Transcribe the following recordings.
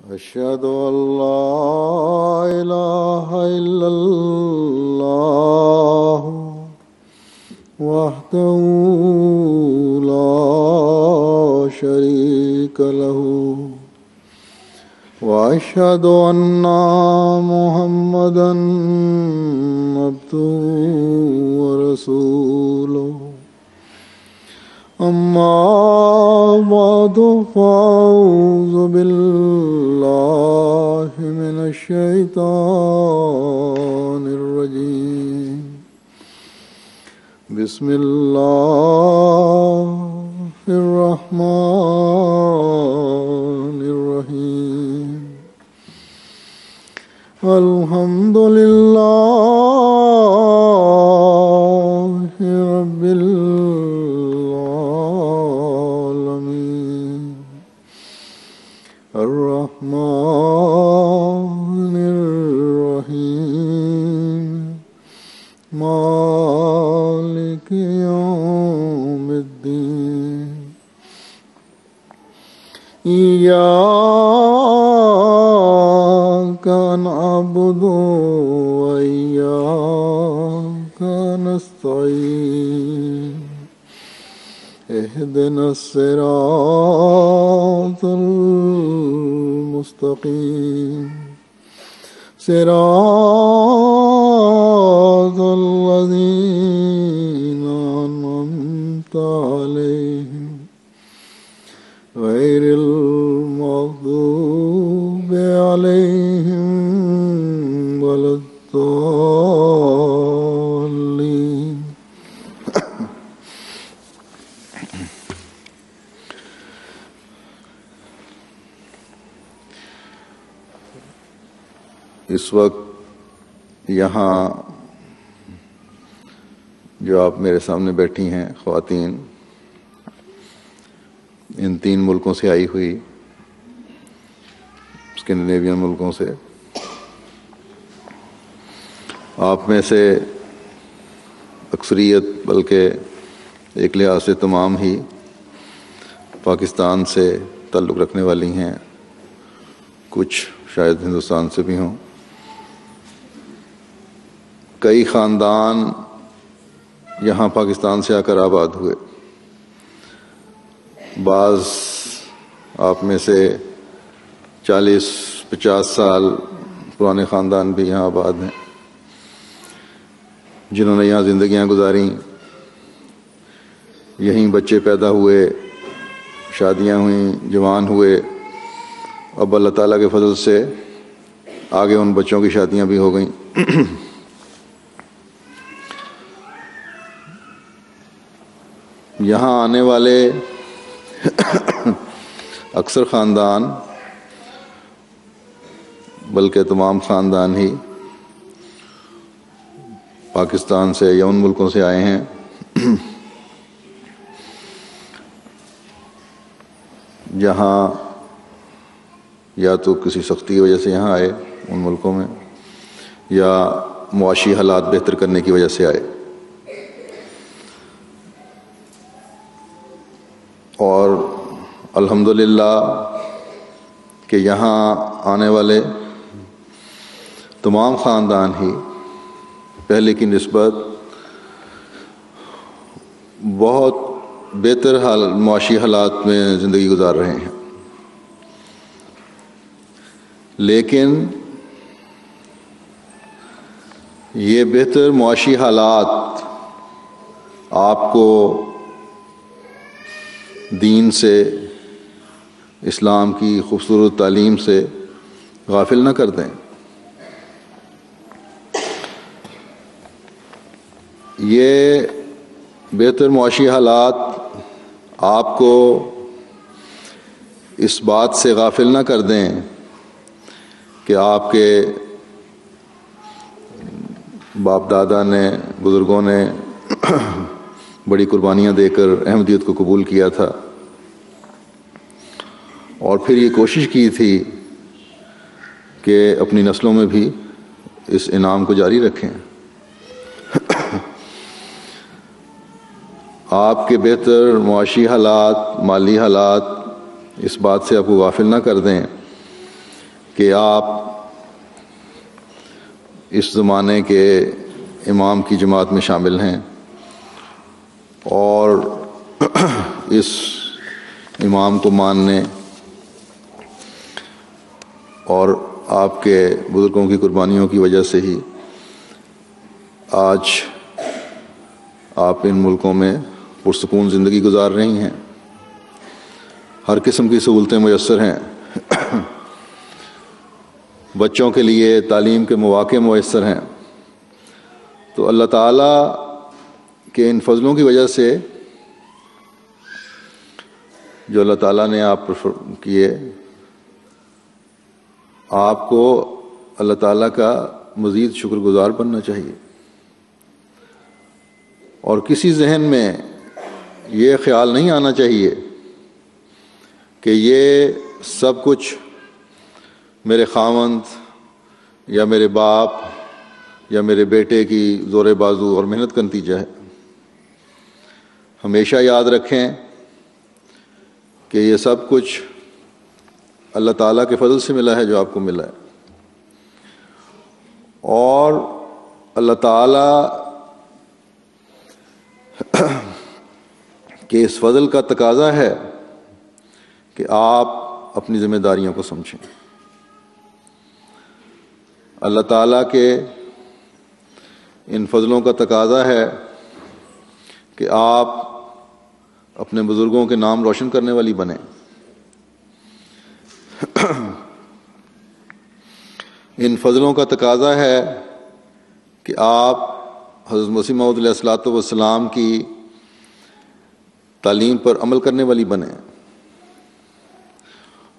أشهد أن لا إله إلا الله وحده لا شريك له وأشهد أن محمدا عبده ورسوله أما بعد فأعوذ بالله من الشيطان الرجيم بسم الله الرحمن الرحيم الحمد لله رب العالمين الرحمن الرحيم مالك يوم الدين إياك نعبد وإياك نستعين اهدنا الصراط المستقيم صراط الذين أنعمت عليهم غير المغضوب عليهم ولا الضالين اس وقت یہاں جو آپ میرے سامنے بیٹھی ہیں خواتین، ان 3 ملکوں سے آئی ہوئی، اسکینڈینیوین ملکوں سے. آپ میں سے اکثریت، بلکہ ایک لحاظ سے تمام ہی پاکستان سے تعلق رکھنے والی ہیں، کچھ شاید ہندوستان سے بھی ہوں. کئی خاندان یہاں پاکستان سے آ کر آباد ہوئے. بعض آپ میں سے 40-50 سال پرانے خاندان بھی یہاں آباد ہیں، جنہوں نے یہاں زندگیاں گزاریں، یہیں بچے پیدا ہوئے، شادیاں ہوئیں، جوان ہوئے. اب اللہ تعالیٰ کے فضل سے آگے ان بچوں کی شادیاں بھی ہو گئیں. یہاں آنے والے اکثر خاندان، بلکہ تمام خاندان ہی پاکستان سے یا ان ملکوں سے آئے ہیں. جہاں یا تو کسی سختی کی وجہ سے یہاں آئے ان ملکوں میں، یا معاشی حالات بہتر کرنے کی وجہ سے آئے. اور الحمدللہ کہ یہاں آنے والے تمام خاندان ہی پہلے کی نسبت بہت بہتر معاشی حالات میں زندگی گزار رہے ہیں. لیکن یہ بہتر معاشی حالات آپ کو دین سے، اسلام کی خوبصورت تعلیم سے غافل نہ کر دیں. یہ بہتر معاشی حالات آپ کو اس بات سے غافل نہ کر دیں کہ آپ کے باپ دادا نے، بزرگوں نے بڑی قربانیاں دے کر احمدیت کو قبول کیا تھا، اور پھر یہ کوشش کی تھی کہ اپنی نسلوں میں بھی اس انعام کو جاری رکھیں. آپ کے بہتر معاشی حالات، مالی حالات اس بات سے آپ کو غافل نہ کر دیں کہ آپ اس زمانے کے امام کی جماعت میں شامل ہیں اور اس امام کو ماننے اور آپ کے بزرگوں کی قربانیوں کی وجہ سے ہی آج آپ ان ملکوں میں پرسکون زندگی گزار رہی ہیں، ہر قسم کی سہولتیں میسر ہیں، بچوں کے لیے تعلیم کے مواقع میسر ہیں۔ تو اللہ تعالیٰ کے ان فضلوں کی وجہ سے جو اللہ تعالیٰ نے آپ پر کیے، آپ کو اللہ تعالیٰ کا مزید شکر گزار بننا چاہیے، اور کسی ذہن میں یہ خیال نہیں آنا چاہیے کہ یہ سب کچھ میرے خاوند یا میرے باپ یا میرے بیٹے کی زور بازو اور محنت کا نتیجہ ہے۔ ہمیشہ یاد رکھیں کہ یہ سب کچھ اللہ تعالیٰ کے فضل سے ملا ہے جو آپ کو ملا ہے، اور اللہ تعالیٰ کہ اس فضل کا تقاضا ہے کہ آپ اپنی ذمہ داریوں کو سمجھیں۔ اللہ تعالیٰ کے ان فضلوں کا تقاضا ہے کہ آپ اپنے بزرگوں کے نام روشن کرنے والی بنیں۔ ان فضلوں کا تقاضا ہے کہ آپ حضرت مسیح موعود علیہ الصلوۃ والسلام کی تعلیم پر عمل کرنے والی بنیں،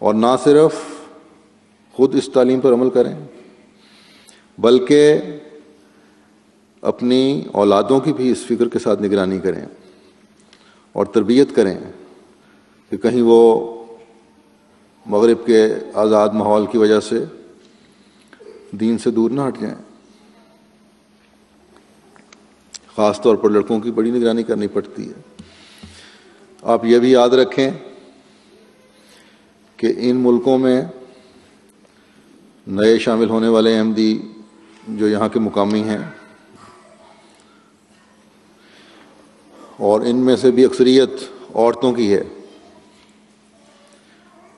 اور نہ صرف خود اس تعلیم پر عمل کریں بلکہ اپنی اولادوں کی بھی اس فکر کے ساتھ نگرانی کریں اور تربیت کریں کہ کہیں وہ مغرب کے آزاد ماحول کی وجہ سے دین سے دور نہ ہٹ جائیں۔ خاص طور پر لڑکوں کی بڑی نگرانی کرنی پڑتی ہے۔ آپ یہ بھی یاد رکھیں کہ ان ملکوں میں نئے شامل ہونے والے احمدی جو یہاں کے مقامی ہیں، اور ان میں سے بھی اکثریت عورتوں کی ہے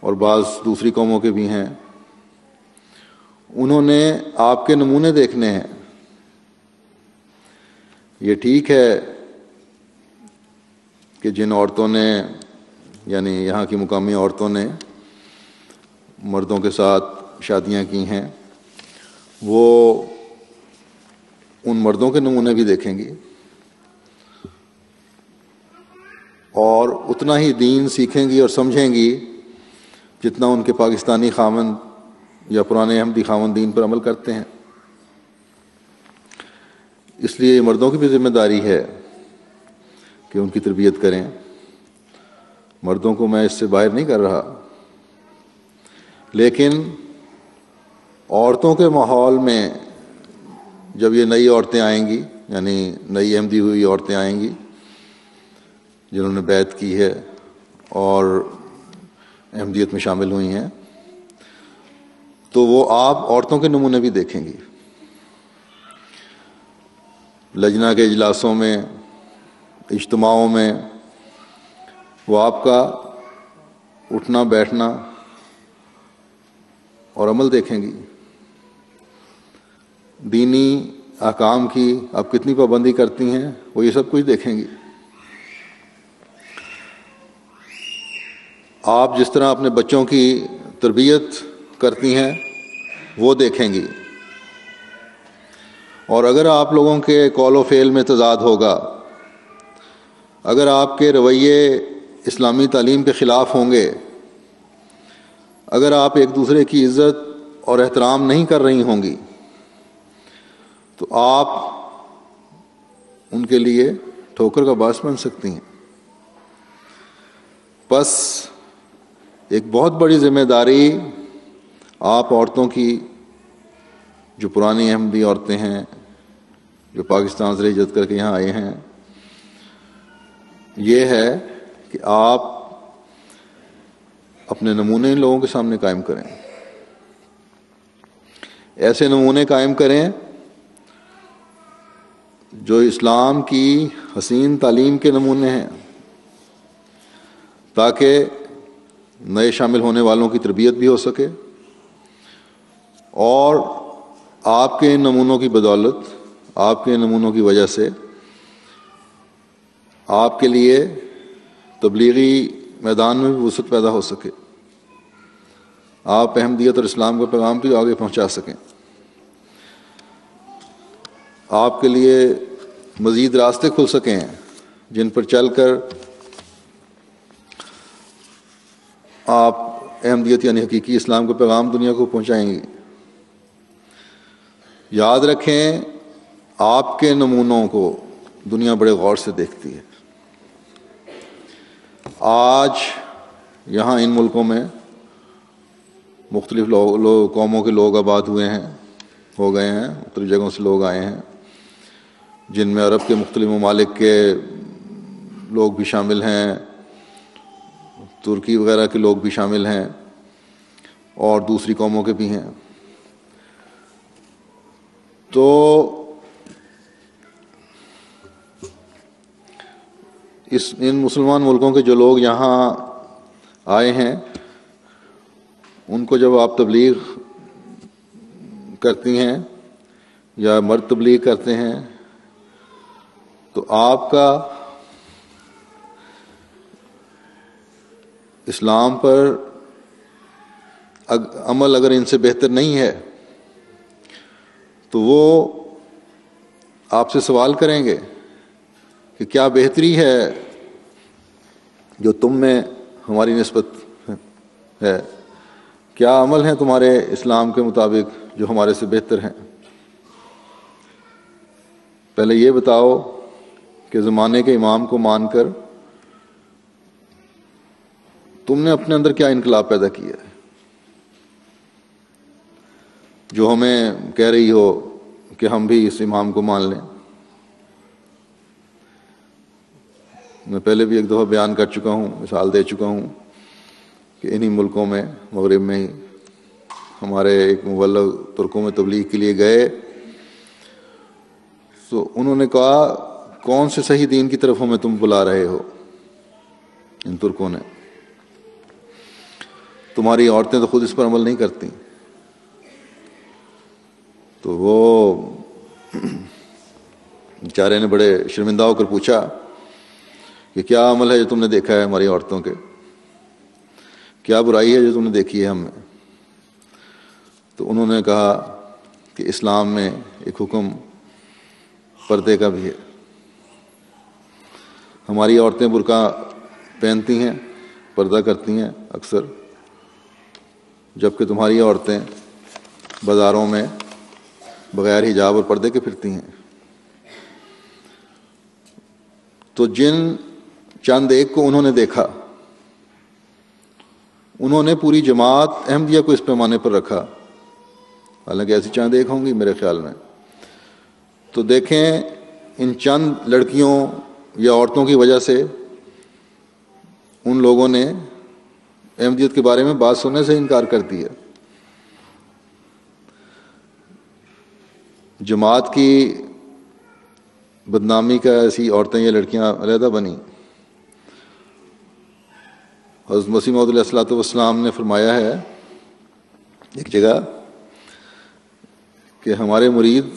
اور بعض دوسری قوموں کے بھی ہیں، انہوں نے آپ کے نمونے دیکھنے ہیں۔ یہ ٹھیک ہے کہ جن عورتوں نے یعنی یہاں کی مقامی عورتوں نے مردوں کے ساتھ شادیاں کی ہیں، وہ ان مردوں کے نمونے بھی دیکھیں گی اور اتنا ہی دین سیکھیں گی اور سمجھیں گی جتنا ان کے پاکستانی خاوند یا پرانے احمدی خاوند دین پر عمل کرتے ہیں۔ اس لیے یہ مردوں کی بھی ذمہ داری ہے کہ ان کی تربیت کریں۔ مردوں کو میں اس سے باہر نہیں کر رہا، لیکن عورتوں کے ماحول میں جب یہ نئی عورتیں آئیں گی، یعنی نئی احمدی ہوئی عورتیں آئیں گی جنہوں نے بیعت کی ہے اور احمدیت میں شامل ہوئی ہیں، تو وہ آپ عورتوں کے نمونے بھی دیکھیں گی۔ لجنہ کے اجلاسوں میں، اجتماعوں میں وہ آپ کا اٹھنا بیٹھنا اور عمل دیکھیں گی۔ دینی احکام کی آپ کتنی پابندی کرتی ہیں، وہ یہ سب کچھ دیکھیں گی۔ آپ جس طرح اپنے بچوں کی تربیت کرتی ہیں وہ دیکھیں گی، اور اگر آپ لوگوں کے قول و فعل میں تضاد ہوگا، اگر آپ کے رویے اسلامی تعلیم کے خلاف ہوں گے، اگر آپ ایک دوسرے کی عزت اور احترام نہیں کر رہی ہوں گی، تو آپ ان کے لیے ٹھوکر کا باعث بن سکتی ہیں۔ بس ایک بہت بڑی ذمہ داری آپ عورتوں کی، جو پرانی احمدی عورتیں ہیں جو پاکستان سے ہجرت کر کے یہاں آئے ہیں، یہ ہے کہ آپ اپنے نمونے ان لوگوں کے سامنے قائم کریں۔ ایسے نمونے قائم کریں جو اسلام کی حسین تعلیم کے نمونے ہیں، تاکہ نئے شامل ہونے والوں کی تربیت بھی ہو سکے، اور آپ کے ان نمونوں کی بدولت، آپ کے ان نمونوں کی وجہ سے آپ کے لیے تبلیغی میدان میں بھی وسعت پیدا ہو سکے، آپ احمدیت اور اسلام کا پیغام بھی آگے پہنچا سکیں، آپ کے لیے مزید راستے کھل سکیں جن پر چل کر آپ احمدیت یعنی حقیقی اسلام کا پیغام دنیا کو پہنچائیں گے۔ یاد رکھیں، آپ کے نمونوں کو دنیا بڑے غور سے دیکھتی ہے۔ آج یہاں ان ملکوں میں مختلف قوموں کے لوگ آباد ہوئے ہیں، ہو گئے ہیں، مختلف جگہوں سے لوگ آئے ہیں، جن میں عرب کے مختلف ممالک کے لوگ بھی شامل ہیں، ترکی وغیرہ کے لوگ بھی شامل ہیں، اور دوسری قوموں کے بھی ہیں۔ تو ان مسلمان ملکوں کے جو لوگ یہاں آئے ہیں، ان کو جب آپ تبلیغ کرتی ہیں یا مرد تبلیغ کرتے ہیں تو آپ کا اسلام پر عمل اگر ان سے بہتر نہیں ہے تو وہ آپ سے سوال کریں گے کہ کیا بہتری ہے جو تم میں ہماری نسبت ہے، کیا عمل ہیں تمہارے اسلام کے مطابق جو ہمارے سے بہتر ہیں؟ پہلے یہ بتاؤ کہ زمانے کے امام کو مان کر تم نے اپنے اندر کیا انقلاب پیدا کیا ہے جو ہمیں کہہ رہی ہو کہ ہم بھی اس امام کو مان لیں۔ میں پہلے بھی ایک دفعہ بیان کر چکا ہوں، مثال دے چکا ہوں کہ انہی ملکوں میں، مغرب میں ہی ہمارے ایک مبلغ ترکوں میں تبلیغ کے لیے گئے تو انہوں نے کہا کون سے صحیح دین کی طرف ہمیں تم بلا رہے ہو؟ ان ترکوں نے، تمہاری عورتیں تو خود اس پر عمل نہیں کرتی۔ تو وہ بیچارے نے بڑے شرمندہ ہو کر پوچھا کہ کیا عمل ہے جو تم نے دیکھا ہے ہماری عورتوں کے، کیا برائی ہے جو تم نے دیکھی ہے ہم میں؟ تو انہوں نے کہا کہ اسلام میں ایک حکم پردے کا بھی ہے، ہماری عورتیں برقع پہنتی ہیں، پردہ کرتی ہیں اکثر، جبکہ تمہاری عورتیں بازاروں میں بغیر حجاب اور پردے کے پھرتی ہیں۔ تو جن چند ایک کو انہوں نے دیکھا، انہوں نے پوری جماعت احمدیہ کو اس پیمانے پر رکھا، حالانکہ ایسی چند ایک ہوں گی میرے خیال میں۔ تو دیکھیں، ان چند لڑکیوں یا عورتوں کی وجہ سے ان لوگوں نے احمدیت کے بارے میں بات سننے سے انکار کر دیا۔ جماعت کی بدنامی کا ایسی عورتیں یا لڑکیاں علیحدہ بنی۔ حضرت مسیح موعود علیہ السلام نے فرمایا ہے ایک جگہ کہ ہمارے مرید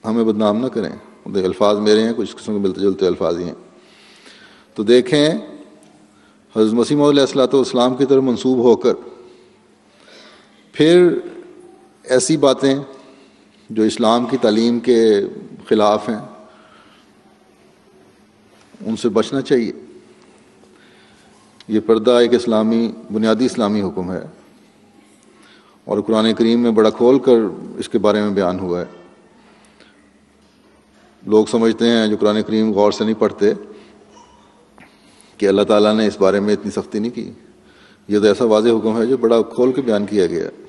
ہمیں بدنام نہ کریں۔ الفاظ میرے ہیں، کچھ قسم کے ملتے جلتے الفاظ ہی ہیں۔ تو دیکھیں، حضرت مسیح موعود علیہ السلام کی طرف منسوب ہو کر پھر ایسی باتیں جو اسلام کی تعلیم کے خلاف ہیں ان سے بچنا چاہیے۔ یہ پردہ ایک اسلامی، بنیادی اسلامی حکم ہے، اور قرآن کریم میں بڑا کھول کر اس کے بارے میں بیان ہوا ہے۔ لوگ سمجھتے ہیں جو قرآن کریم غور سے نہیں پڑھتے کہ اللہ تعالیٰ نے اس بارے میں اتنی سختی نہیں کی۔ یہ تو ایسا واضح حکم ہے جو بڑا کھول کے بیان کیا گیا ہے۔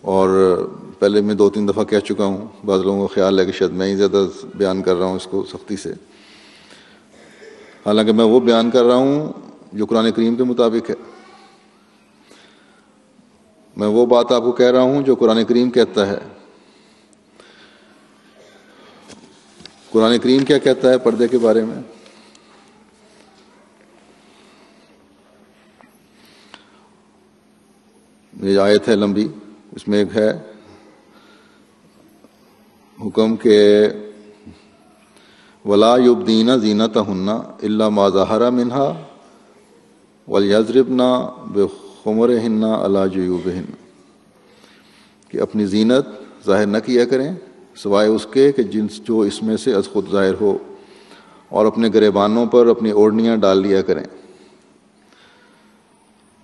اور پہلے میں 2-3 دفعہ کہہ چکا ہوں، بعض لوگوں کو خیال ہے کہ شاید میں ہی زیادہ بیان کر رہا ہوں اس کو سختی سے، حالانکہ میں وہ بیان کر رہا ہوں جو قرآن کریم کے مطابق ہے۔ میں وہ بات آپ کو کہہ رہا ہوں جو قرآن کریم کہتا ہے۔ قرآن کریم کیا کہتا ہے پردے کے بارے میں؟ یہ آیت ہے لمبی، اس میں ایک ہے حکم کہ وَلَا يُبْدِينَ زِينَتَهُنَّ إِلَّا مَا ظَهَرَ مِنْهَا وَلْيَضْرِبْنَ بِخُمُرِهِنَّ عَلَى جُيُوبِهِنَّ، کہ اپنی زینت ظاہر نہ کیا کریں سوائے اس کے کہ جو اس میں سے از خود ظاہر ہو، اور اپنے گریبانوں پر اپنی اوڑھنیاں ڈال لیا کریں۔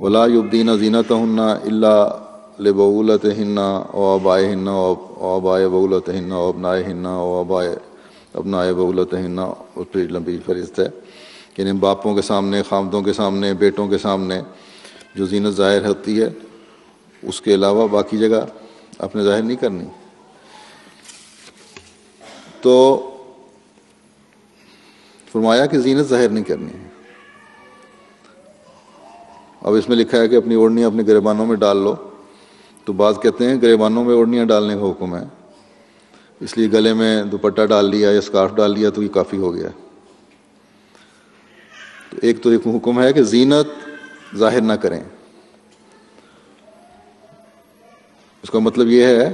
وَلَا يُبْدِينَ زِينَتَهُنَّ إِلَّا لِبُعُولَتِهِنَّ وَآبَائِهِنَّ وَآبَاءِ بُعُولَتِهِنَّ وَأَبْنَائِهِنَّ وَآبَاءِ ابنائے بُعُولَتِهِنَّ، اور پھر لمبی فہرست ہے، یعنی باپوں کے سامنے، خامدوں کے سامنے، بیٹوں کے سامنے جو زینت ظاہر ہوتی ہے اس کے علاوہ باقی جگہ اپنے ظاہر نہیں کرنی۔ تو فرمایا کہ زینت ظاہر نہیں کرنی ہے۔ اب اس میں لکھا ہے کہ اپنی اوڑھنیاں اپنے گریبانوں میں ڈال لو، تو بعض کہتے ہیں گریبانوں میں اوڑھنیاں ڈالنے کا حکم ہے، اس لیے گلے میں دوپٹہ ڈال لیا یا اسکارف ڈال لیا تو یہ کافی ہو گیا۔ تو ایک تو ایک حکم ہے کہ زینت ظاہر نہ کریں، اس کا مطلب یہ ہے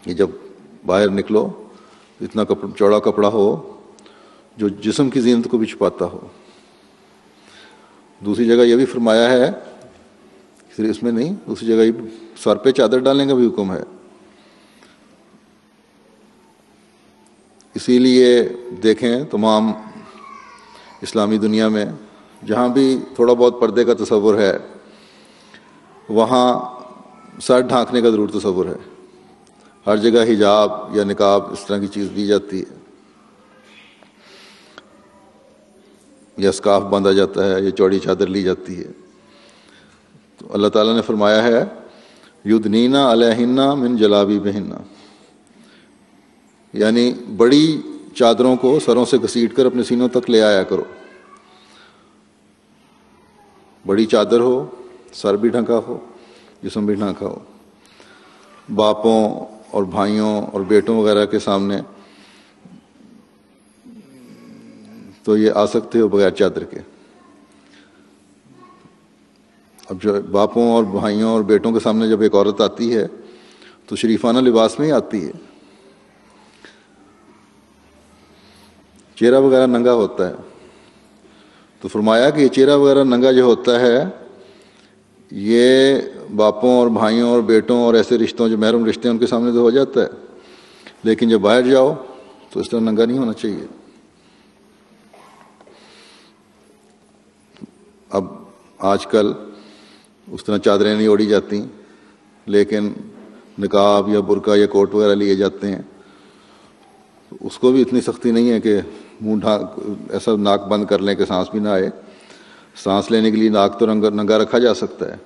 کہ جب باہر نکلو اتنا چوڑا کپڑا ہو جو جسم کی زینت کو بھی چھپاتا ہو۔ دوسری جگہ یہ بھی فرمایا ہے، صرف اس میں نہیں، دوسری جگہ یہ سر پہ چادر ڈالنے کا بھی حکم ہے۔ اسی لیے دیکھیں تمام اسلامی دنیا میں جہاں بھی تھوڑا بہت پردے کا تصور ہے وہاں سر ڈھانکنے کا ضرور تصور ہے، ہر جگہ حجاب یا نقاب اس طرح کی چیز دی جاتی ہے، یا اسکارف باندھا جاتا ہے، یا چوڑی چادر لی جاتی ہے۔ تو اللہ تعالیٰ نے فرمایا ہے یدنین علیہن من جلابیبہن، یعنی بڑی چادروں کو سروں سے گھسیٹ کر اپنے سینوں تک لے آیا کرو۔ بڑی چادر ہو، سر بھی ڈھکا ہو، جسم بھی ڈھکا ہو۔ باپوں اور بھائیوں اور بیٹوں وغیرہ کے سامنے تو یہ آ سکتے ہو بغیر چادر کے۔ اب جو باپوں اور بھائیوں اور بیٹوں کے سامنے جب ایک عورت آتی ہے تو شریفانہ لباس میں ہی آتی ہے، چہرہ وغیرہ ننگا ہوتا ہے۔ تو فرمایا کہ یہ چہرہ وغیرہ ننگا جو ہوتا ہے یہ باپوں اور بھائیوں اور بیٹوں اور ایسے رشتوں جو محرم رشتے ہیں ان کے سامنے تو ہو جاتا ہے، لیکن جب باہر جاؤ تو اس طرح ننگا نہیں ہونا چاہیے۔ اب آج کل اس طرح چادریں نہیں اوڑھی جاتی، لیکن نقاب یا برقع یا کوٹ وغیرہ لیے جاتے ہیں، اس کو بھی اتنی سختی نہیں ہے کہ منہ ایسا ناک بند کر لیں کہ سانس بھی نہ آئے۔ سانس لینے کے لیے ناک تو ننگا رکھا جا سکتا ہے،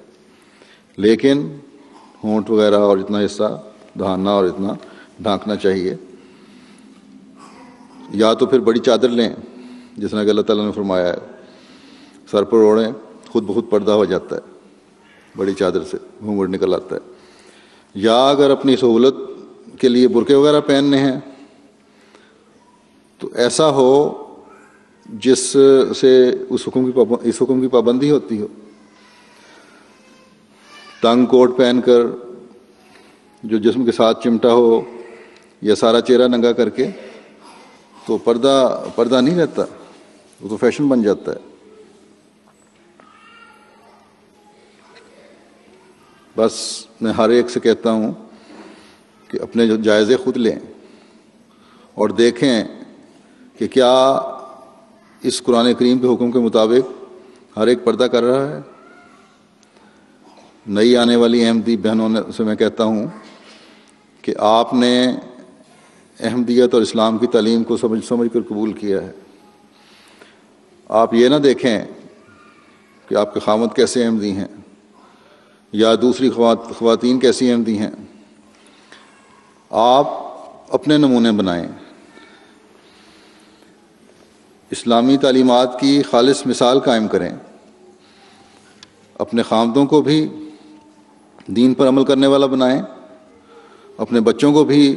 لیکن ہونٹ وغیرہ اور اتنا حصہ دہاننا اور اتنا ڈھانکنا چاہیے۔ یا تو پھر بڑی چادر لیں جس طرح کہ اللہ تعالیٰ نے فرمایا ہے، سر پر اوڑھیں، خود بخود پردہ ہو جاتا ہے، بڑی چادر سے گھونگھٹ نکل آتا ہے۔ یا اگر اپنی سہولت کے لیے برقعے وغیرہ پہننے ہیں تو ایسا ہو جس سے اس حکم کی پابندی ہوتی ہو۔ تنگ کوٹ پہن کر جو جسم کے ساتھ چمٹا ہو یا سارا چہرہ ننگا کر کے تو پردہ نہیں رہتا، وہ تو فیشن بن جاتا ہے۔ بس میں ہر ایک سے کہتا ہوں کہ اپنے جو جائزے خود لیں اور دیکھیں کہ کیا اس قرآن کریم کے حکم کے مطابق ہر ایک پردہ کر رہا ہے۔ نئی آنے والی احمدی بہنوں سے میں کہتا ہوں کہ آپ نے احمدیت اور اسلام کی تعلیم کو سمجھ کر قبول کیا ہے۔ آپ یہ نہ دیکھیں کہ آپ کے خامد کیسے احمدی ہیں یا دوسری خواتین کیسی احمدی ہیں، آپ اپنے نمونے بنائیں، اسلامی تعلیمات کی خالص مثال قائم کریں، اپنے خامدوں کو بھی دین پر عمل کرنے والا بنائیں، اپنے بچوں کو بھی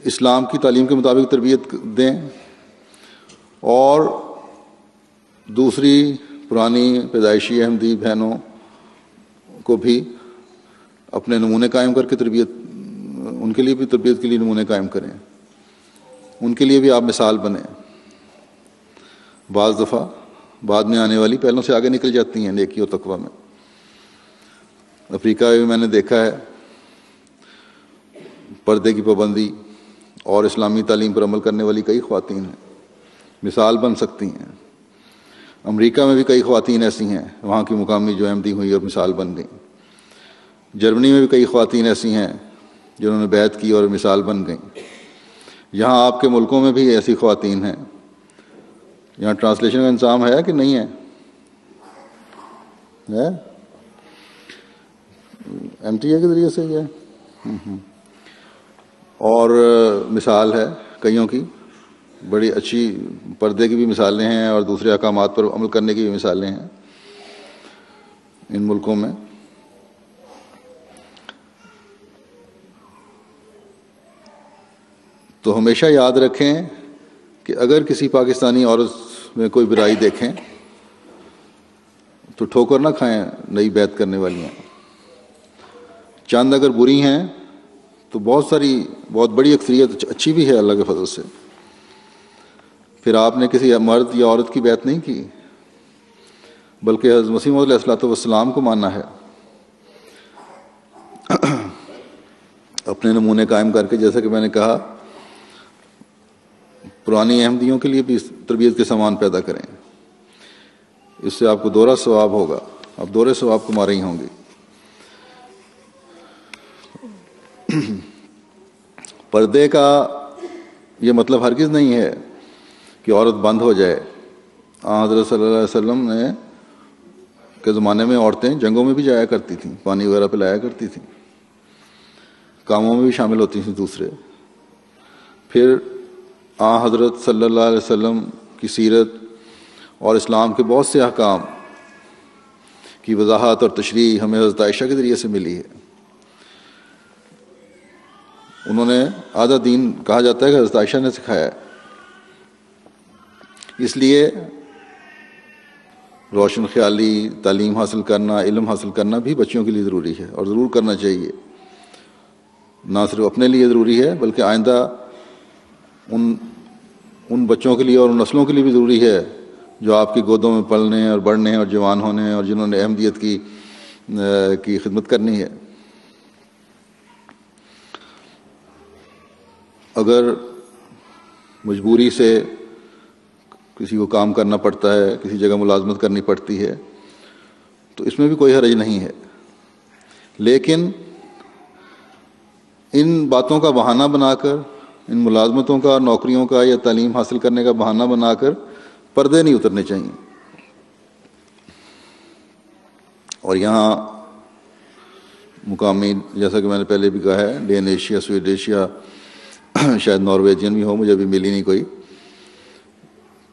اسلام کی تعلیم کے مطابق تربیت دیں، اور دوسری پرانی پیدائشی احمدی بہنوں کو بھی اپنے نمونے قائم کر کے تربیت، ان کے لیے بھی تربیت کے لیے نمونے قائم کریں، ان کے لیے بھی آپ مثال بنیں۔ بعض دفعہ بعد میں آنے والی پہلوں سے آگے نکل جاتی ہیں نیکی اور تقویٰ میں۔ افریقہ میں نے دیکھا ہے پردے کی پابندی اور اسلامی تعلیم پر عمل کرنے والی کئی خواتین ہیں، مثال بن سکتی ہیں۔ امریکہ میں بھی کئی خواتین ایسی ہیں وہاں کی مقامی جو احمدی ہوئی اور مثال بن گئیں۔ جرمنی میں بھی کئی خواتین ایسی ہیں جنہوں نے بیعت کی اور مثال بن گئیں۔ یہاں آپ کے ملکوں میں بھی ایسی خواتین ہیں۔ یہاں ٹرانسلیشن کا انتظام ہے کہ نہیں ہے؟ MTA کے ذریعے سے یہ اور مثال ہے کئیوں کی، بڑی اچھی پردے کی بھی مثالیں ہیں اور دوسرے احکامات پر عمل کرنے کی بھی مثالیں ہیں ان ملکوں میں۔ تو ہمیشہ یاد رکھیں کہ اگر کسی پاکستانی عورت میں کوئی برائی دیکھیں تو ٹھوکر نہ کھائیں نئی بیعت کرنے والی ہیں۔ چند اگر بری ہیں تو بہت بڑی اکثریت اچھی بھی ہے اللہ کے فضل سے۔ پھر آپ نے کسی مرد یا عورت کی بیعت نہیں کی، بلکہ حضرت مسیح موعود علیہ الصلوۃ والسلام کو ماننا ہے، اپنے نمونے قائم کر کے۔ جیسا کہ میں نے کہا، پرانی احمدیوں کے لیے بھی تربیت کے سامان پیدا کریں، اس سے آپ کو دوہرا ثواب ہوگا، آپ دوہرے ثواب کما رہی ہوں گی۔ پردے کا یہ مطلب ہرگز نہیں ہے کہ عورت بند ہو جائے۔ حضرت صلی اللہ علیہ وسلم کے زمانے میں عورتیں جنگوں میں بھی جایا کرتی تھیں، پانی وغیرہ پلایا کرتی تھیں، کاموں میں بھی شامل ہوتی تھیں دوسرے۔ پھر حضرت صلی اللہ علیہ وسلم کی سیرت اور اسلام کے بہت سے احکام کی وضاحت اور تشریح ہمیں حضرت عائشہ کے ذریعے سے ملی ہے۔ انہوں نے آدھا دین کہا جاتا ہے کہ حضرت عائشہ نے سکھایا ہے۔ اس لیے روشن خیالی تعلیم حاصل کرنا، علم حاصل کرنا بھی بچوں کے لیے ضروری ہے، اور ضرور کرنا چاہیے۔ نہ صرف اپنے لیے ضروری ہے بلکہ آئندہ ان بچوں کے لیے اور ان نسلوں کے لیے بھی ضروری ہے جو آپ کی گودوں میں پلنے اور بڑھنے اور جوان ہونے اور جنہوں نے احمدیت کی خدمت کرنی ہے۔ اگر مجبوری سے کسی کو کام کرنا پڑتا ہے، کسی جگہ ملازمت کرنی پڑتی ہے، تو اس میں بھی کوئی حرج نہیں ہے، لیکن ان باتوں کا بہانہ بنا کر، ان ملازمتوں کا، نوکریوں کا یا تعلیم حاصل کرنے کا بہانہ بنا کر پردے نہیں اترنے چاہیے۔ اور یہاں مقامی، جیسا کہ میں نے پہلے بھی کہا ہے، ڈین ایشیا، سویڈ ایشیا، شاید نارویجین بھی ہو، مجھے ابھی ملی نہیں کوئی،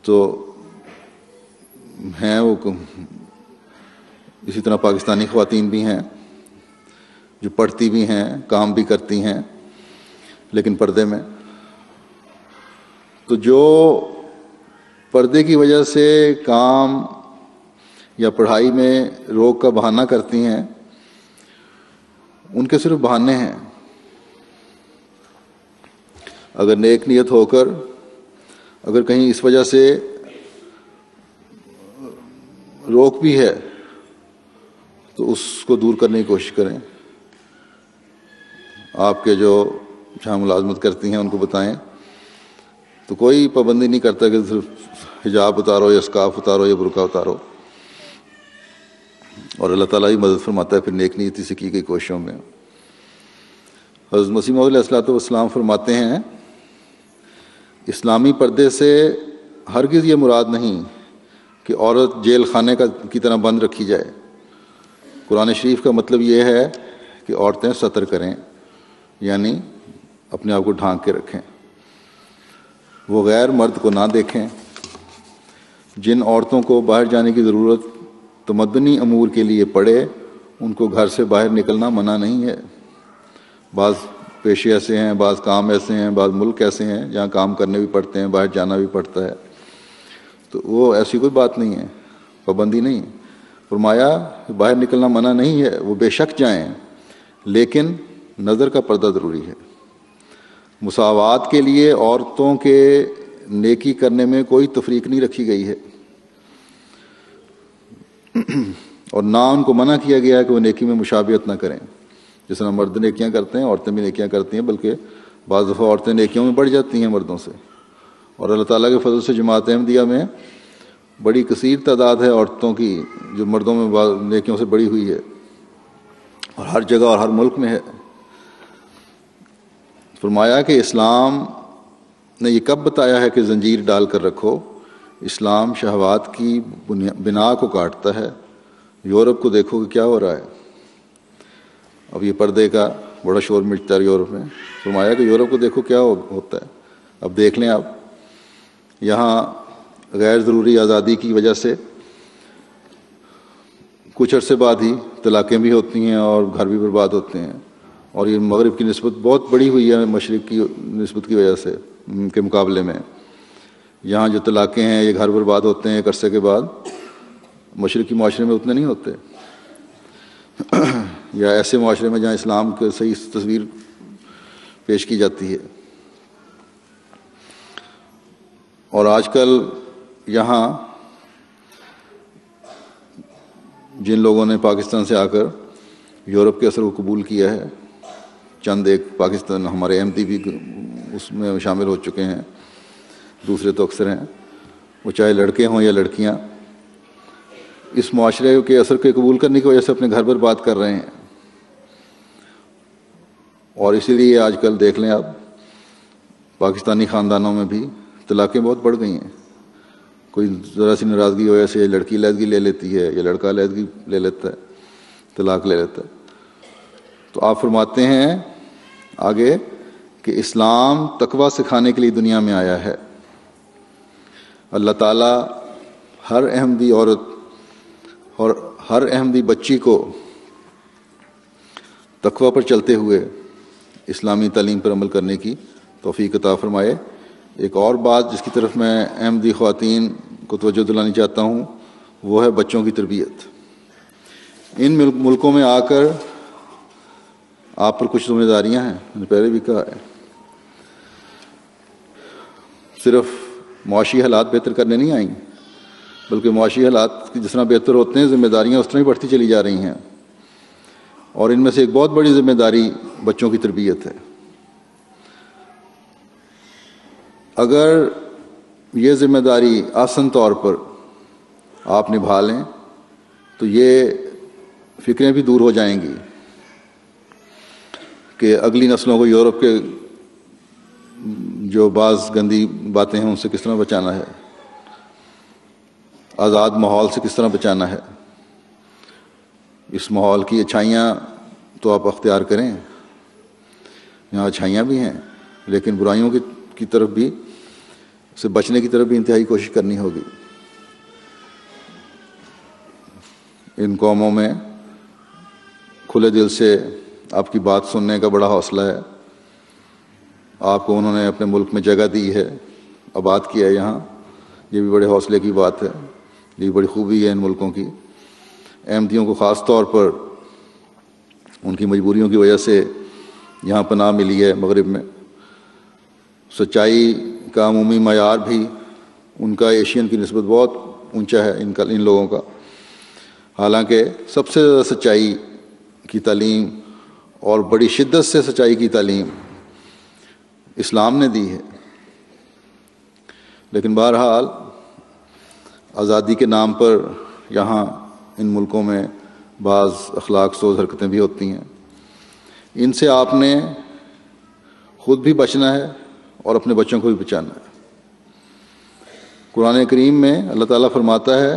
تو ہیں وہ اسی طرح پاکستانی خواتین بھی ہیں جو پڑھتی بھی ہیں، کام بھی کرتی ہیں، لیکن پردے میں۔ تو جو پردے کی وجہ سے کام یا پڑھائی میں روک کا بہانہ کرتی ہیں، ان کے صرف بہانے ہیں۔ اگر نیک نیت ہو کر، اگر کہیں اس وجہ سے روک بھی ہے تو اس کو دور کرنے کی کوشش کریں۔ آپ کے جو جہاں ملازمت کرتی ہیں ان کو بتائیں، تو کوئی پابندی نہیں کرتا کہ صرف حجاب اتارو یا اسکارف اتارو یا برقع اتارو، اور اللہ تعالیٰ ہی مدد فرماتا ہے پھر نیک نیتی سے کی گئی کوششوں میں۔ حضرت مسیح موعود علیہ الصلوۃ والسلام فرماتے ہیں، اسلامی پردے سے ہرگز یہ مراد نہیں کہ عورت جیل خانے کی طرح بند رکھی جائے۔ قرآن شریف کا مطلب یہ ہے کہ عورتیں ستر کریں، یعنی اپنے آپ کو ڈھانک کے رکھیں، وہ غیر مرد کو نہ دیکھیں۔ جن عورتوں کو باہر جانے کی ضرورت تمدنی امور کے لیے پڑے، ان کو گھر سے باہر نکلنا منع نہیں ہے. بعض پیشے ایسے ہیں، بعض کام ایسے ہیں، بعض ملک ایسے ہیں جہاں کام کرنے بھی پڑتے ہیں، باہر جانا بھی پڑتا ہے، تو وہ ایسی کوئی بات نہیں ہے، پابندی نہیں. فرمایا کہ باہر نکلنا منع نہیں ہے، وہ بے شک جائیں، لیکن نظر کا پردہ ضروری ہے. مساوات کے لیے عورتوں کے نیکی کرنے میں کوئی تفریق نہیں رکھی گئی ہے، اور نہ ان کو منع کیا گیا ہے کہ وہ نیکی میں مشابہت نہ کریں. جس طرح مرد نیکیاں کرتے ہیں عورتیں بھی نیکیاں کرتی ہیں، بلکہ بعض دفعہ عورتیں نیکیوں میں بڑھ جاتی ہیں مردوں سے. اور اللہ تعالیٰ کے فضل سے جماعت احمدیہ میں بڑی کثیر تعداد ہے عورتوں کی جو مردوں میں نیکیوں سے بڑی ہوئی ہے، اور ہر جگہ اور ہر ملک میں ہے. فرمایا کہ اسلام نے یہ کب بتایا ہے کہ زنجیر ڈال کر رکھو؟ اسلام شہوات کی بنا کو کاٹتا ہے. یورپ کو دیکھو کہ کیا ہو رہا ہے. اب یہ پردے کا بڑا شور مچتا ہے یورپ میں. فرمایا کہ یورپ کو دیکھو کیا ہوتا ہے. اب دیکھ لیں آپ، یہاں غیر ضروری آزادی کی وجہ سے کچھ عرصے بعد ہی طلاقیں بھی ہوتی ہیں اور گھر بھی برباد ہوتے ہیں. اور یہ مغرب کی نسبت بہت بڑی ہوئی ہے مشرق کی نسبت کی وجہ سے کے مقابلے میں. یہاں جو طلاقیں ہیں یہ گھر برباد ہوتے ہیں ایک عرصے کے بعد، مشرقی معاشرے میں اتنے نہیں ہوتے، یا ایسے معاشرے میں جہاں اسلام کی صحیح تصویر پیش کی جاتی ہے. اور آج کل یہاں جن لوگوں نے پاکستان سے آ کر یورپ کے اثر کو قبول کیا ہے، چند ایک پاکستان ہمارے احمدی بھی اس میں شامل ہو چکے ہیں، دوسرے تو اکثر ہیں، وہ چاہے لڑکے ہوں یا لڑکیاں، اس معاشرے کے اثر کے قبول کرنے کی وجہ سے اپنے گھر برباد کر رہے ہیں. اور اسی لیے آج کل دیکھ لیں آپ پاکستانی خاندانوں میں بھی طلاقیں بہت بڑھ گئی ہیں. کوئی ذرا سی ناراضگی کی وجہ سے لڑکی علیحدگی لے لیتی ہے یا لڑکا علیحدگی لے لیتا ہے، طلاق لے لیتا ہے. تو آپ فرماتے ہیں آگے کہ اسلام تقویٰ سکھانے کے لیے دنیا میں آیا ہے. اللہ تعالیٰ ہر احمدی عورت اور ہر احمدی بچی کو تقویٰ پر چلتے ہوئے اسلامی تعلیم پر عمل کرنے کی توفیق عطا فرمائے. ایک اور بات جس کی طرف میں احمدی خواتین کو توجہ دلانی چاہتا ہوں وہ ہے بچوں کی تربیت. ان ملکوں میں آ کر آپ پر کچھ ذمہ داریاں ہیں، میں نے پہلے بھی کہا ہے. صرف معاشی حالات بہتر کرنے نہیں آئیں، بلکہ معاشی حالات جس طرح بہتر ہوتے ہیں ذمہ داریاں اس طرح ہی بڑھتی چلی جا رہی ہیں. اور ان میں سے ایک بہت بڑی ذمہ داری بچوں کی تربیت ہے. اگر یہ ذمہ داری آسن طور پر آپ نبھا لیں تو یہ فکریں بھی دور ہو جائیں گی کہ اگلی نسلوں کو یورپ کے جو بعض گندی باتیں ہیں ان سے کس طرح بچانا ہے، آزاد ماحول سے کس طرح بچانا ہے. اس ماحول کی اچھائیاں تو آپ اختیار کریں، یہاں اچھائیاں بھی ہیں، لیکن برائیوں کی طرف بھی سے بچنے کی طرف بھی انتہائی کوشش کرنی ہوگی. ان قوموں میں کھلے دل سے آپ کی بات سننے کا بڑا حوصلہ ہے. آپ کو انہوں نے اپنے ملک میں جگہ دی ہے، آباد کیا ہے یہاں، یہ بھی بڑے حوصلے کی بات ہے، یہ بھی بڑی خوبی ہے ان ملکوں کی. احمدیوں کو خاص طور پر ان کی مجبوریوں کی وجہ سے یہاں پناہ ملی ہے مغرب میں. سچائی کا عمومی معیار بھی ان کا ایشین کی نسبت بہت اونچا ہے ان لوگوں کا. حالانکہ سب سے زیادہ سچائی کی تعلیم اور بڑی شدت سے سچائی کی تعلیم اسلام نے دی ہے. لیکن بہرحال آزادی کے نام پر یہاں ان ملکوں میں بعض اخلاق سوز حرکتیں بھی ہوتی ہیں. ان سے آپ نے خود بھی بچنا ہے اور اپنے بچوں کو بھی بچانا ہے. قرآن کریم میں اللہ تعالیٰ فرماتا ہے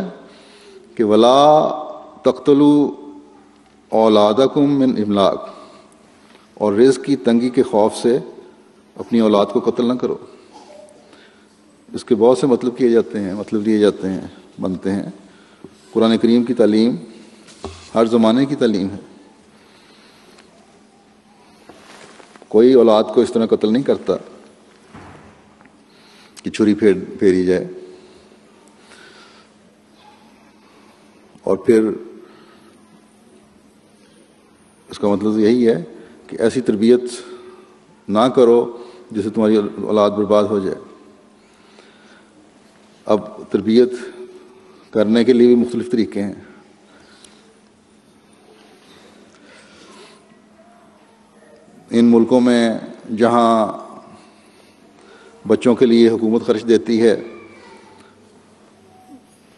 کہ وَلَا تَقْتُلُوا أَوْلَادَكُم مِّنْ إِمْلَاقٍ، اور رزق کی تنگی کے خوف سے اپنی اولاد کو قتل نہ کرو. اس کے بہت سے مطلب لیے جاتے ہیں بنتے ہیں. قرآن کریم کی تعلیم ہر زمانے کی تعلیم ہے. کوئی اولاد کو اس طرح قتل نہیں کرتا کہ چھری پھیری جائے. اور پھر اس کا مطلب یہی ہے کہ ایسی تربیت نہ کرو جس سے تمہاری اولاد برباد ہو جائے. اب تربیت کرنے کے لیے بھی مختلف طریقے ہیں. ان ملکوں میں جہاں بچوں کے لیے حکومت خرچ دیتی ہے،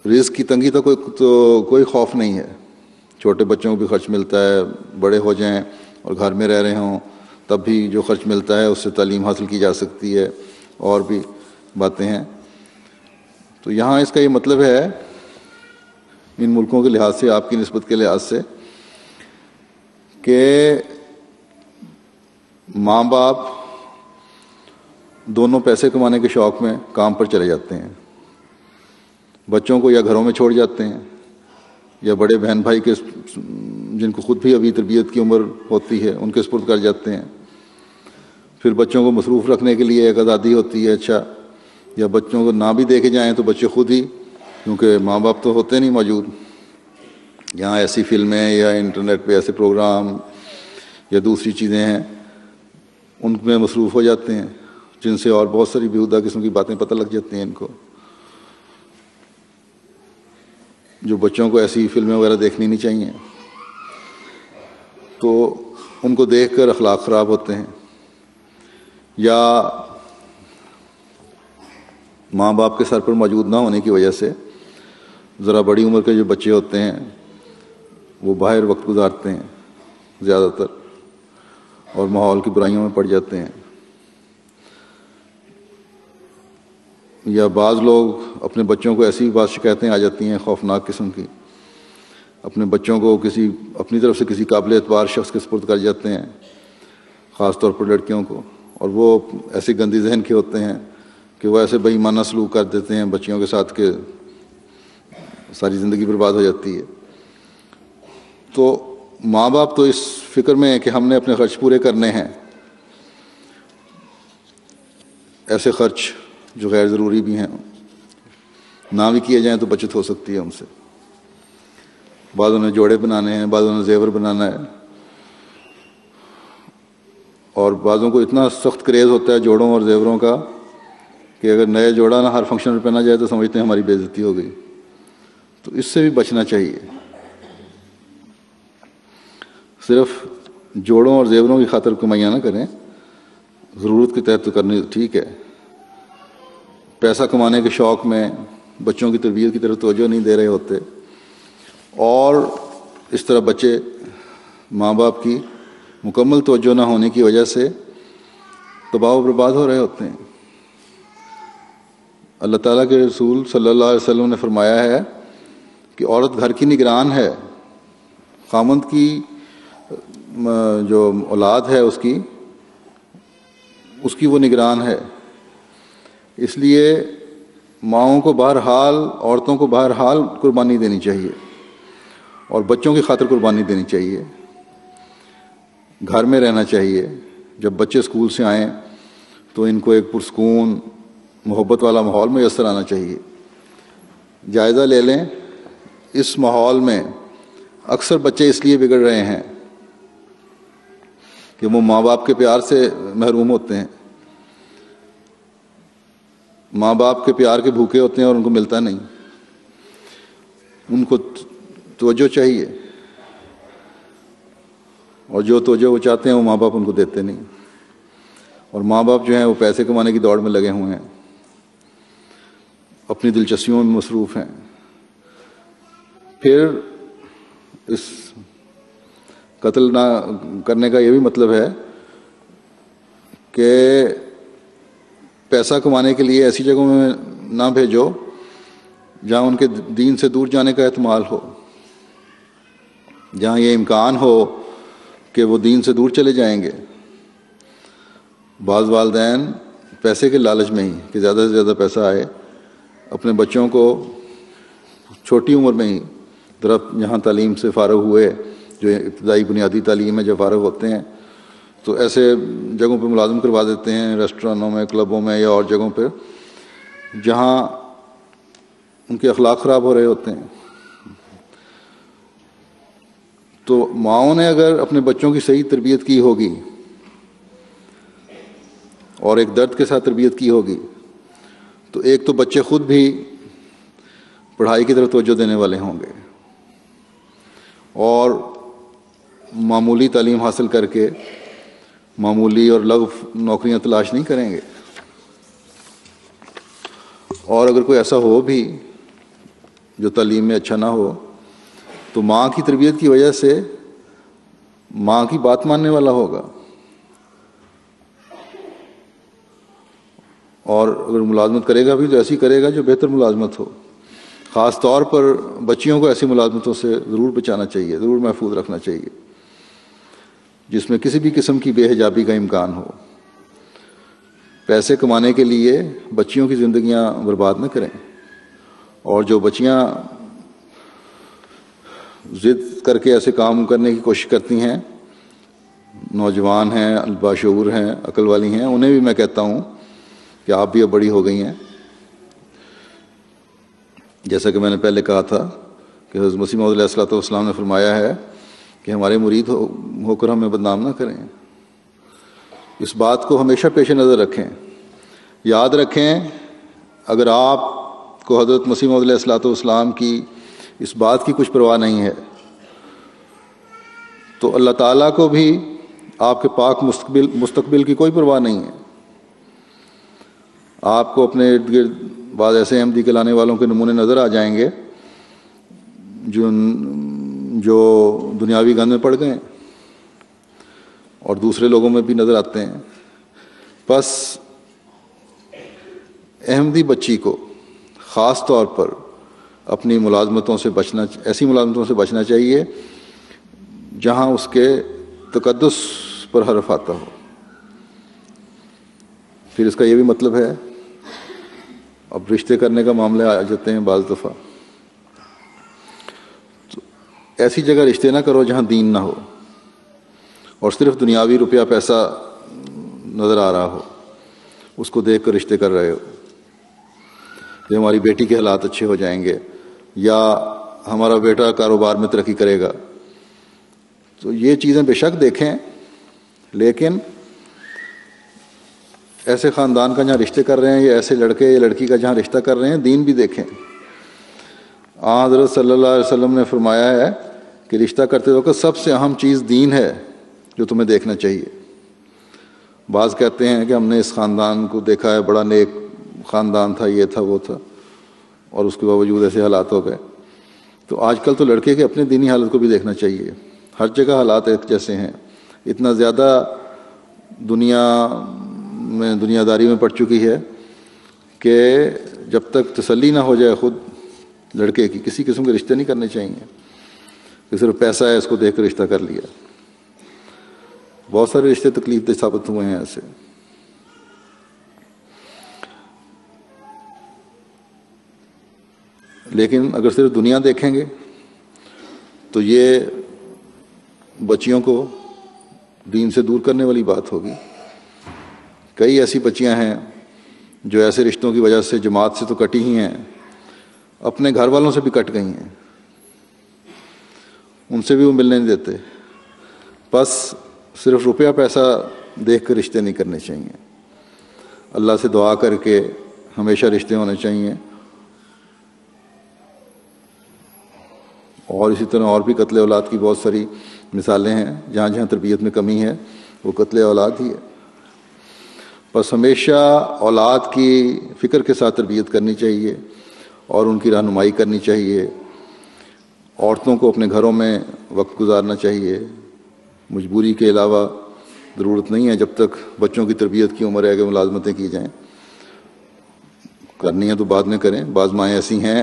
رزق کی تنگی تو کوئی خوف نہیں ہے. چھوٹے بچوں کو بھی خرچ ملتا ہے، بڑے ہو جائیں اور گھر میں رہ رہے ہوں تب بھی جو خرچ ملتا ہے اس سے تعلیم حاصل کی جا سکتی ہے، اور بھی باتیں ہیں. تو یہاں اس کا یہ مطلب ہے ان ملکوں کے لحاظ سے، آپ کی نسبت کے لحاظ سے، کہ ماں باپ دونوں پیسے کمانے کے شوق میں کام پر چلے جاتے ہیں. بچوں کو یا گھروں میں چھوڑ جاتے ہیں یا بڑے بہن بھائی کے جن کو خود بھی ابھی تربیت کی عمر ہوتی ہے ان کے سپرد کر جاتے ہیں. پھر بچوں کو مصروف رکھنے کے لیے ایک آزادی ہوتی ہے. اچھا، یا بچوں کو نہ بھی دے کے جائیں تو بچے خود ہی، کیونکہ ماں باپ تو ہوتے نہیں موجود، یہاں ایسی فلمیں یا انٹرنیٹ پہ ایسے پروگرام یا دوسری چیزیں ہیں ان میں مصروف ہو جاتے ہیں جن سے اور بہت ساری بیہودہ قسم کی باتیں پتہ لگ جاتی ہیں ان کو. جو بچوں کو ایسی فلمیں وغیرہ دیکھنی نہیں چاہیے، تو ان کو دیکھ کر اخلاق خراب ہوتے ہیں. یا ماں باپ کے سر پر موجود نہ ہونے کی وجہ سے ذرا بڑی عمر کے جو بچے ہوتے ہیں وہ باہر وقت گزارتے ہیں زیادہ تر، اور ماحول کی برائیوں میں پڑ جاتے ہیں. یا بعض لوگ اپنے بچوں کو ایسی بعض شکایتیں آ جاتی ہیں خوفناک قسم کی، اپنے بچوں کو اپنی طرف سے کسی قابل اعتبار شخص کے سپرد کر جاتے ہیں، خاص طور پر لڑکیوں کو، اور وہ ایسے گندی ذہن کے ہوتے ہیں کہ وہ ایسے بے ایمانہ سلوک کر دیتے ہیں بچیوں کے ساتھ کہ ساری زندگی برباد ہو جاتی ہے. تو ماں باپ تو اس فکر میں ہے کہ ہم نے اپنے خرچ پورے کرنے ہیں. ایسے خرچ جو غیر ضروری بھی ہیں نہ بھی کیے جائیں تو بچت ہو سکتی ہے ان سے. بعضوں نے جوڑے بنانے ہیں، بعضوں نے زیور بنانا ہے، اور بعضوں کو اتنا سخت کریز ہوتا ہے جوڑوں اور زیوروں کا کہ اگر نئے جوڑا نہ ہر فنکشن میں پہنا جائے تو سمجھتے ہیں ہماری بے عزتی ہو گئی. تو اس سے بھی بچنا چاہیے. صرف جوڑوں اور زیوروں کی خاطر کمائیاں نہ کریں، ضرورت کے تحت تو کرنی ٹھیک ہے. پیسہ کمانے کے شوق میں بچوں کی تربیت کی طرف توجہ نہیں دے رہے ہوتے، اور اس طرح بچے ماں باپ کی مکمل توجہ نہ ہونے کی وجہ سے تباہ و برباد ہو رہے ہوتے ہیں. اللہ تعالیٰ کے رسول صلی اللہ علیہ وسلم نے فرمایا ہے کہ عورت گھر کی نگران ہے، خامند کی جو اولاد ہے اس کی وہ نگران ہے. اس لیے ماؤں کو بہرحال، عورتوں کو بہرحال قربانی دینی چاہیے اور بچوں کی خاطر قربانی دینی چاہیے. گھر میں رہنا چاہیے. جب بچے اسکول سے آئیں تو ان کو ایک پرسکون محبت والا ماحول میسر آنا چاہیے. جائزہ لے لیں، اس ماحول میں اکثر بچے اس لیے بگڑ رہے ہیں کہ وہ ماں باپ کے پیار سے محروم ہوتے ہیں، ماں باپ کے پیار کے بھوکے ہوتے ہیں اور ان کو ملتا نہیں. ان کو توجہ چاہیے، اور جو توجہ وہ چاہتے ہیں وہ ماں باپ ان کو دیتے نہیں. اور ماں باپ جو ہیں وہ پیسے کمانے کی دوڑ میں لگے ہوئے ہیں، اپنی دلچسپیوں میں مصروف ہیں. پھر اس قتل نہ کرنے کا یہ بھی مطلب ہے کہ پیسہ کمانے کے لیے ایسی جگہوں میں نہ بھیجو جہاں ان کے دین سے دور جانے کا احتمال ہو، جہاں یہ امکان ہو کہ وہ دین سے دور چلے جائیں گے. بعض والدین پیسے کے لالچ میں ہی کہ زیادہ سے زیادہ پیسہ آئے، اپنے بچوں کو چھوٹی عمر میں ہی درخت جہاں تعلیم سے فارغ ہوئے، جو ابتدائی بنیادی تعلیم ہے، جب فارغ ہوتے ہیں تو ایسے جگہوں پہ ملازم کروا دیتے ہیں، ریسٹورانوں میں، کلبوں میں یا اور جگہوں پہ جہاں ان کے اخلاق خراب ہو رہے ہوتے ہیں۔ تو ماؤں نے اگر اپنے بچوں کی صحیح تربیت کی ہوگی اور ایک درد کے ساتھ تربیت کی ہوگی تو ایک تو بچے خود بھی پڑھائی کی طرف توجہ دینے والے ہوں گے اور معمولی تعلیم حاصل کر کے معمولی اور لغو نوکریاں تلاش نہیں کریں گے۔ اور اگر کوئی ایسا ہو بھی جو تعلیم میں اچھا نہ ہو تو ماں کی تربیت کی وجہ سے ماں کی بات ماننے والا ہوگا، اور اگر ملازمت کرے گا بھی تو ایسی کرے گا جو بہتر ملازمت ہو۔ خاص طور پر بچیوں کو ایسی ملازمتوں سے ضرور بچانا چاہیے، ضرور محفوظ رکھنا چاہیے جس میں کسی بھی قسم کی بے حجابی کا امکان ہو۔ پیسے کمانے کے لیے بچیوں کی زندگیاں برباد نہ کریں، اور جو بچیاں ضد کر کے ایسے کام کرنے کی کوشش کرتی ہیں، نوجوان ہیں، باشعور ہیں، عقل والی ہیں، انہیں بھی میں کہتا ہوں کہ آپ بھی اب بڑی ہو گئی ہیں۔ جیسا کہ میں نے پہلے کہا تھا کہ حضرت مسیح موعود علیہ السلام نے فرمایا ہے کہ ہمارے مرید ہو کر ہمیں بدنام نہ کریں۔ اس بات کو ہمیشہ پیش نظر رکھیں، یاد رکھیں اگر آپ کو حضرت مسیح موعود علیہ السلام کی اس بات کی کچھ پرواہ نہیں ہے تو اللہ تعالیٰ کو بھی آپ کے پاک مستقبل کی کوئی پرواہ نہیں ہے۔ آپ کو اپنے ارد گرد بعض ایسے احمدی کہلانے والوں کے نمونے نظر آ جائیں گے جو دنیاوی گند میں پڑ گئے ہیں، اور دوسرے لوگوں میں بھی نظر آتے ہیں۔ بس احمدی بچی کو خاص طور پر اپنی ملازمتوں سے ایسی ملازمتوں سے بچنا چاہیے جہاں اس کے تقدس پر حرف آتا ہو۔ پھر اس کا یہ بھی مطلب ہے، اب رشتے کرنے کا معاملہ آ جاتے ہیں بعض دفعہ، تو ایسی جگہ رشتے نہ کرو جہاں دین نہ ہو اور صرف دنیاوی روپیہ پیسہ نظر آ رہا ہو، اس کو دیکھ کر رشتے کر رہے ہو کہ ہماری بیٹی کے حالات اچھے ہو جائیں گے یا ہمارا بیٹا کاروبار میں ترقی کرے گا۔ تو یہ چیزیں بے شک دیکھیں، لیکن ایسے خاندان کا جہاں رشتے کر رہے ہیں یا ایسے لڑکے یا لڑکی کا جہاں رشتہ کر رہے ہیں دین بھی دیکھیں۔ حضرت صلی اللہ علیہ وسلم نے فرمایا ہے کہ رشتہ کرتے وقت سب سے اہم چیز دین ہے جو تمہیں دیکھنا چاہیے۔ بعض کہتے ہیں کہ ہم نے اس خاندان کو دیکھا ہے، بڑا نیک خاندان تھا، یہ تھا وہ تھا، اور اس کے باوجود ایسے حالات ہو گئے۔ تو آج کل تو لڑکے کے اپنے دینی حالت کو بھی دیکھنا چاہیے۔ ہر جگہ حالات ایک جیسے ہیں، اتنا زیادہ دنیا داری میں پڑ چکی ہے کہ جب تک تسلی نہ ہو جائے خود لڑکے کی، کسی قسم کے رشتے نہیں کرنے چاہیے کہ صرف پیسہ ہے اس کو دیکھ کر رشتہ کر لیا۔ بہت سارے رشتے تکلیف دہ ثابت ہوئے ہیں ایسے۔ لیکن اگر صرف دنیا دیکھیں گے تو یہ بچیوں کو دین سے دور کرنے والی بات ہوگی۔ کئی ایسی بچیاں ہیں جو ایسے رشتوں کی وجہ سے جماعت سے تو کٹی ہی ہیں، اپنے گھر والوں سے بھی کٹ گئی ہیں، ان سے بھی وہ ملنے نہیں دیتے۔ بس صرف روپیہ پیسہ دیکھ کر رشتے نہیں کرنے چاہیے، اللہ سے دعا کر کے ہمیشہ رشتے ہونے چاہیے۔ اور اسی طرح اور بھی قتل اولاد کی بہت ساری مثالیں ہیں، جہاں جہاں تربیت میں کمی ہے وہ قتل اولاد ہی ہے۔ بس ہمیشہ اولاد کی فکر کے ساتھ تربیت کرنی چاہیے اور ان کی رہنمائی کرنی چاہیے۔ عورتوں کو اپنے گھروں میں وقت گزارنا چاہیے، مجبوری کے علاوہ ضرورت نہیں ہے جب تک بچوں کی تربیت کی عمر ہے کہ ملازمتیں کی جائیں۔ کرنی ہے تو بعد میں کریں۔ بعض مائیں ایسی ہیں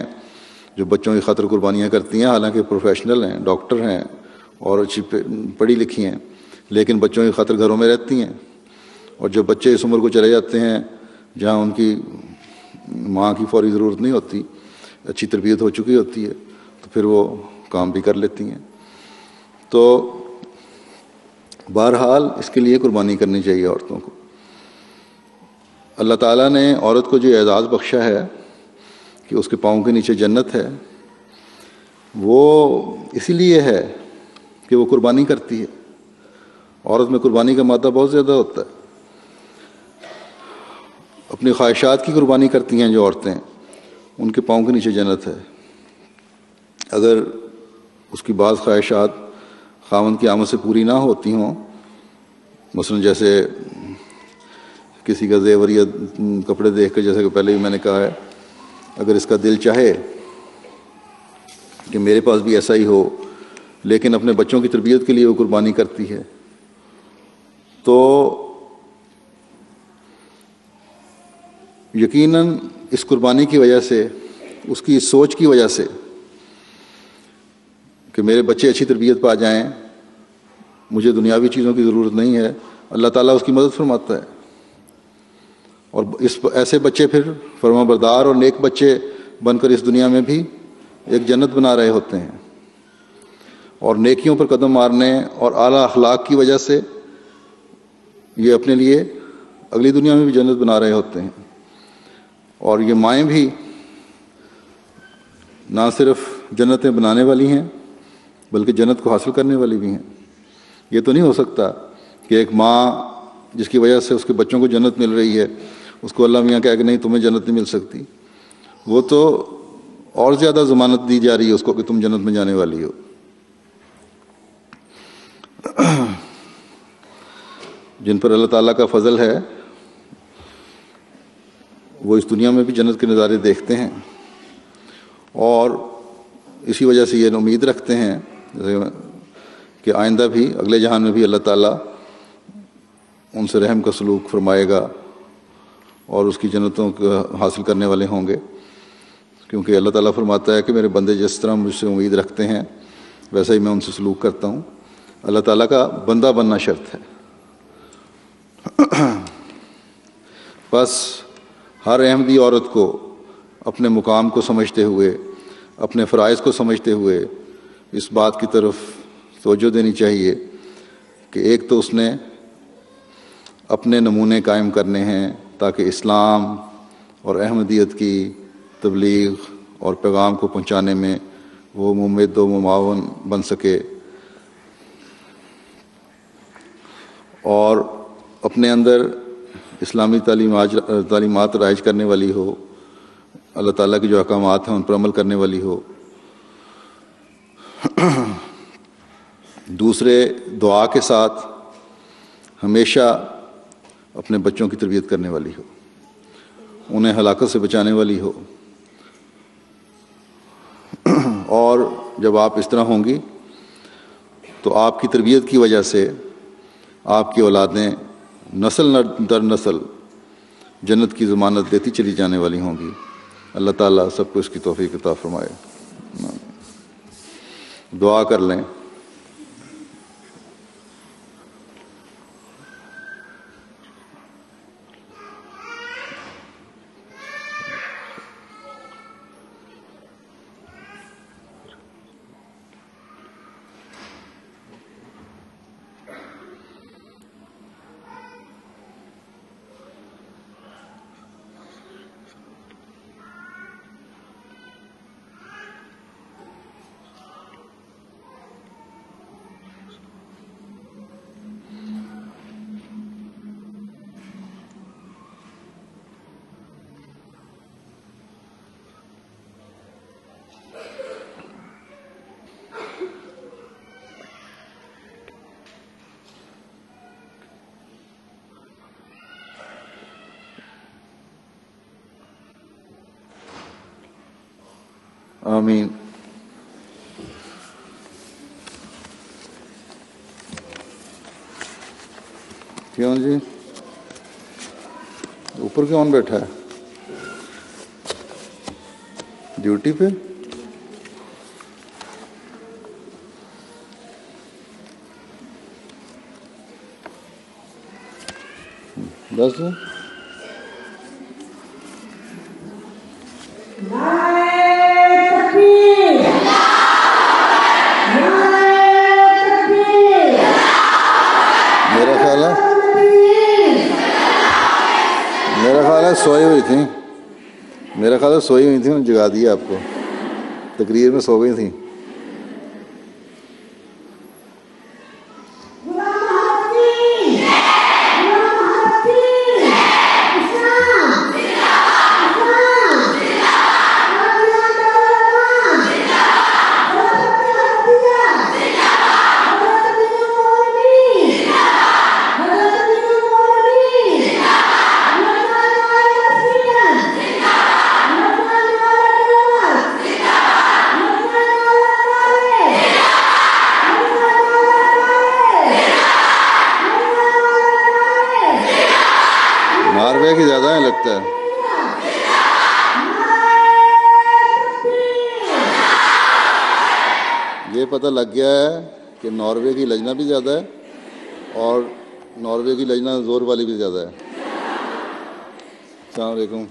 جو بچوں کی خاطر قربانیاں کرتی ہیں، حالانکہ پروفیشنل ہیں، ڈاکٹر ہیں اور اچھی پڑھی لکھی ہیں، لیکن بچوں کی خاطر گھروں میں رہتی ہیں، اور جب بچے اس عمر کو چلے جاتے ہیں جہاں ان کی ماں کی فوری ضرورت نہیں ہوتی، اچھی تربیت ہو چکی ہوتی ہے، تو پھر وہ کام بھی کر لیتی ہیں. تو بہرحال اس کے لیے قربانی کرنی چاہیے عورتوں کو. اللہ تعالیٰ نے عورت کو جو اعزاز بخشا ہے کہ اس کے پاؤں کے نیچے جنت ہے، وہ اسی لیے ہے کہ وہ قربانی کرتی ہے. عورت میں قربانی کا مادہ بہت زیادہ ہوتا ہے. اپنی خواہشات کی قربانی کرتی ہیں جو عورتیں، ان کے پاؤں کے نیچے جنت ہے. اگر اس کی بعض خواہشات خاوند کی آمد سے پوری نہ ہوتی ہوں، مثلا جیسے کسی کا زیور یا کپڑے دیکھ کر، جیسے کہ پہلے بھی میں نے کہا ہے، اگر اس کا دل چاہے کہ میرے پاس بھی ایسا ہی ہو، لیکن اپنے بچوں کی تربیت کے لیے وہ قربانی کرتی ہے، تو یقیناً اس قربانی کی وجہ سے، اس کی اس سوچ کی وجہ سے کہ میرے بچے اچھی تربیت پا جائیں، مجھے دنیاوی چیزوں کی ضرورت نہیں ہے، اللہ تعالیٰ اس کی مدد فرماتا ہے. اور ایسے بچے پھر فرما بردار اور نیک بچے بن کر اس دنیا میں بھی ایک جنت بنا رہے ہوتے ہیں. اور نیکیوں پر قدم مارنے اور اعلیٰ اخلاق کی وجہ سے یہ اپنے لیے اگلی دنیا میں بھی جنت بنا رہے ہوتے ہیں. اور یہ مائیں بھی نہ صرف جنتیں بنانے والی ہیں بلکہ جنت کو حاصل کرنے والی بھی ہیں. یہ تو نہیں ہو سکتا کہ ایک ماں جس کی وجہ سے اس کے بچوں کو جنت مل رہی ہے، اس کو اللہ میاں کہے کہ نہیں تمہیں جنت نہیں مل سکتی. وہ تو اور زیادہ ضمانت دی جا رہی ہے اس کو کہ تم جنت میں جانے والی ہو. جن پر اللہ تعالیٰ کا فضل ہے وہ اس دنیا میں بھی جنت کے نظارے دیکھتے ہیں، اور اسی وجہ سے یہ امید رکھتے ہیں کہ آئندہ بھی اگلے جہان میں بھی اللہ تعالیٰ ان سے رحم کا سلوک فرمائے گا اور اس کی جنتوں کو حاصل کرنے والے ہوں گے. کیونکہ اللہ تعالیٰ فرماتا ہے کہ میرے بندے جس طرح مجھ سے امید رکھتے ہیں ویسا ہی میں ان سے سلوک کرتا ہوں. اللہ تعالیٰ کا بندہ بننا شرط ہے. بس ہر احمدی عورت کو اپنے مقام کو سمجھتے ہوئے، اپنے فرائض کو سمجھتے ہوئے اس بات کی طرف توجہ دینی چاہیے کہ ایک تو اس نے اپنے نمونے قائم کرنے ہیں تاکہ اسلام اور احمدیت کی تبلیغ اور پیغام کو پہنچانے میں وہ ممد و معاون بن سکے، اور اپنے اندر اسلامی تعلیمات رائج کرنے والی ہو، اللہ تعالیٰ کے جو احکامات ہیں ان پر عمل کرنے والی ہو. دوسرے، دعا کے ساتھ ہمیشہ اپنے بچوں کی تربیت کرنے والی ہو، انہیں ہلاکت سے بچانے والی ہو. اور جب آپ اس طرح ہوں گی تو آپ کی تربیت کی وجہ سے آپ کی اولادیں نسل در نسل جنت کی ضمانت دیتی چلی جانے والی ہوں گی. اللہ تعالیٰ سب کو اس کی توفیق عطا فرمائے. دعا کر لیں. آمین. کیوں جی اوپر کون بیٹھا ہے ڈیوٹی پہ؟ بس سوئی ہوئی تھیں، میرا خیال ہے سوئی ہوئی تھیں، جگا دیا آپ کو، تقریر میں سو گئی تھیں. ناروے کی زیادہ ہے لگتا ہے. یہ پتہ لگ گیا ہے کہ ناروے کی لجنہ بھی زیادہ ہے اور ناروے کی لجنہ زور والی بھی زیادہ ہے. السلام علیکم.